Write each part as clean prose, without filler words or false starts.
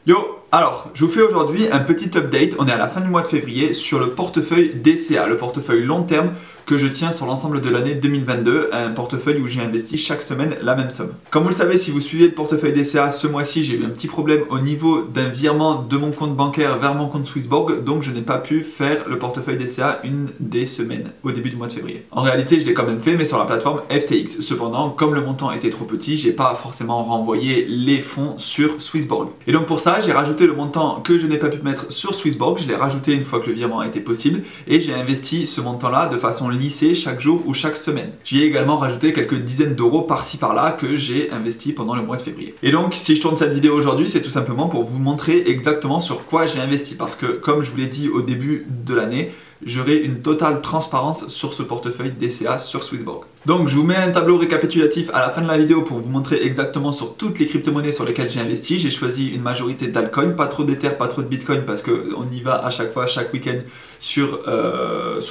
Yo, alors, je vous fais aujourd'hui un petit update, on est à la fin du mois de février, sur le portefeuille DCA, le portefeuille long terme que je tiens sur l'ensemble de l'année 2022, un portefeuille où j'ai investi chaque semaine la même somme. Comme vous le savez, si vous suivez le portefeuille DCA, ce mois-ci, j'ai eu un petit problème au niveau d'un virement de mon compte bancaire vers mon compte Swissborg, donc je n'ai pas pu faire le portefeuille DCA une des semaines au début du mois de février. En réalité, je l'ai quand même fait, mais sur la plateforme FTX. Cependant, comme le montant était trop petit, j'ai pas forcément renvoyé les fonds sur Swissborg. Et donc pour ça, j'ai rajouté le montant que je n'ai pas pu mettre sur Swissborg, je l'ai rajouté une fois que le virement a été possible, et j'ai investi ce montant-là de façon lissée chaque jour ou chaque semaine. J'y ai également rajouté quelques dizaines d'euros par-ci par-là que j'ai investi pendant le mois de février. Et donc, si je tourne cette vidéo aujourd'hui, c'est tout simplement pour vous montrer exactement sur quoi j'ai investi, parce que comme je vous l'ai dit au début de l'année, j'aurai une totale transparence sur ce portefeuille DCA sur Swissborg. Donc je vous mets un tableau récapitulatif à la fin de la vidéo pour vous montrer exactement sur toutes les crypto-monnaies sur lesquelles j'ai investi. J'ai choisi une majorité d'altcoins, pas trop d'Ether, pas trop de Bitcoin parce qu'on y va à chaque fois, chaque week-end sur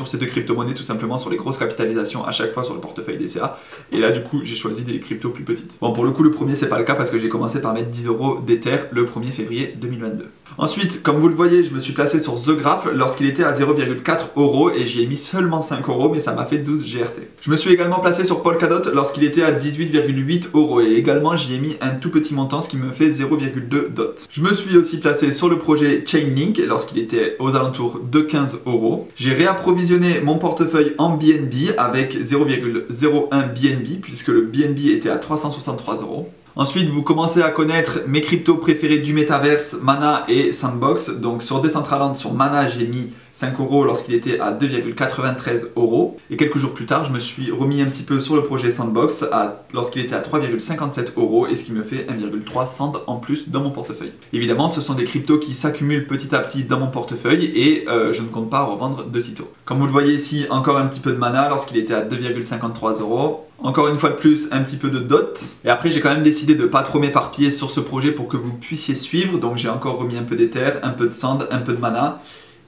ces deux crypto-monnaies, tout simplement sur les grosses capitalisations à chaque fois sur le portefeuille DCA. Et là du coup j'ai choisi des cryptos plus petites. Bon, pour le coup le premier c'est pas le cas parce que j'ai commencé par mettre 10 euros d'Ether le 1er février 2022. Ensuite, comme vous le voyez, je me suis placé sur The Graph lorsqu'il était à 0,4 euros et j'y ai mis seulement 5 euros, mais ça m'a fait 12 GRT. Je me suis également placé sur Polkadot lorsqu'il était à 18,8 euros et également j'y ai mis un tout petit montant, ce qui me fait 0,2 dot. Je me suis aussi placé sur le projet Chainlink lorsqu'il était aux alentours de 15 euros. J'ai réapprovisionné mon portefeuille en BNB avec 0,01 BNB puisque le BNB était à 363 euros. Ensuite, vous commencez à connaître mes cryptos préférés du métaverse, Mana et Sandbox. Donc sur Decentraland, sur Mana, j'ai mis 5 euros lorsqu'il était à 2,93 euros. Et quelques jours plus tard, je me suis remis un petit peu sur le projet Sandbox lorsqu'il était à 3,57 euros et ce qui me fait 1,3 cent en plus dans mon portefeuille. Évidemment, ce sont des cryptos qui s'accumulent petit à petit dans mon portefeuille et je ne compte pas revendre de sitôt. Comme vous le voyez ici, encore un petit peu de Mana lorsqu'il était à 2,53 euros. Encore une fois de plus, un petit peu de DOT. Et après, j'ai quand même décidé de pas trop m'éparpiller sur ce projet pour que vous puissiez suivre. Donc j'ai encore remis un peu d'Ether, un peu de Sand, un peu de Mana.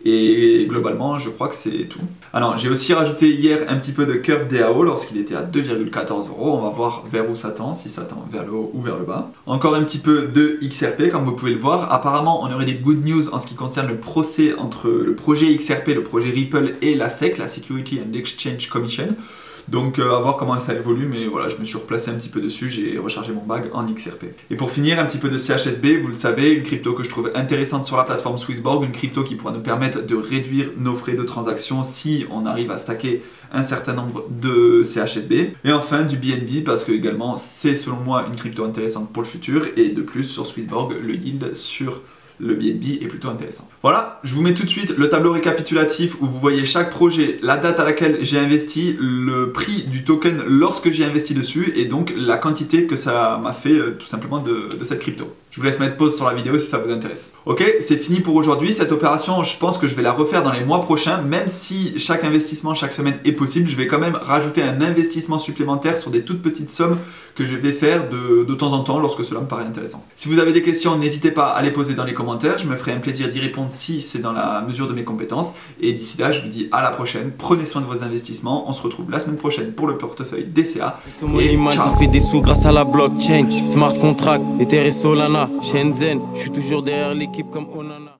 Et globalement, je crois que c'est tout. Alors, j'ai aussi rajouté hier un petit peu de Curve DAO lorsqu'il était à 2,14 euros. On va voir vers où ça tend, si ça tend vers le haut ou vers le bas. Encore un petit peu de XRP, comme vous pouvez le voir. Apparemment, on aurait des good news en ce qui concerne le procès entre le projet XRP, le projet Ripple et la SEC, la Security and Exchange Commission. Donc à voir comment ça évolue, mais voilà, je me suis replacé un petit peu dessus, j'ai rechargé mon bag en XRP. Et pour finir, un petit peu de CHSB, vous le savez, une crypto que je trouve intéressante sur la plateforme Swissborg, une crypto qui pourra nous permettre de réduire nos frais de transaction si on arrive à stacker un certain nombre de CHSB. Et enfin du BNB, parce que également c'est selon moi une crypto intéressante pour le futur, et de plus sur Swissborg, le yield sur le BNB est plutôt intéressant. Voilà, je vous mets tout de suite le tableau récapitulatif où vous voyez chaque projet, la date à laquelle j'ai investi, le prix du token lorsque j'ai investi dessus et donc la quantité que ça m'a fait tout simplement de cette crypto. Je vous laisse mettre pause sur la vidéo si ça vous intéresse. Ok, c'est fini pour aujourd'hui. Cette opération, je pense que je vais la refaire dans les mois prochains. Même si chaque investissement chaque semaine est possible, je vais quand même rajouter un investissement supplémentaire sur des toutes petites sommes que je vais faire de temps en temps lorsque cela me paraît intéressant. Si vous avez des questions, n'hésitez pas à les poser dans les commentaires. Je me ferai un plaisir d'y répondre si c'est dans la mesure de mes compétences. Et d'ici là, je vous dis à la prochaine. Prenez soin de vos investissements. On se retrouve la semaine prochaine pour le portefeuille DCA. Et ciao. Ça fait des sous grâce à la blockchain. Smart contract, Ether et Solana. Shenzhen, je suis toujours derrière l'équipe comme Onana.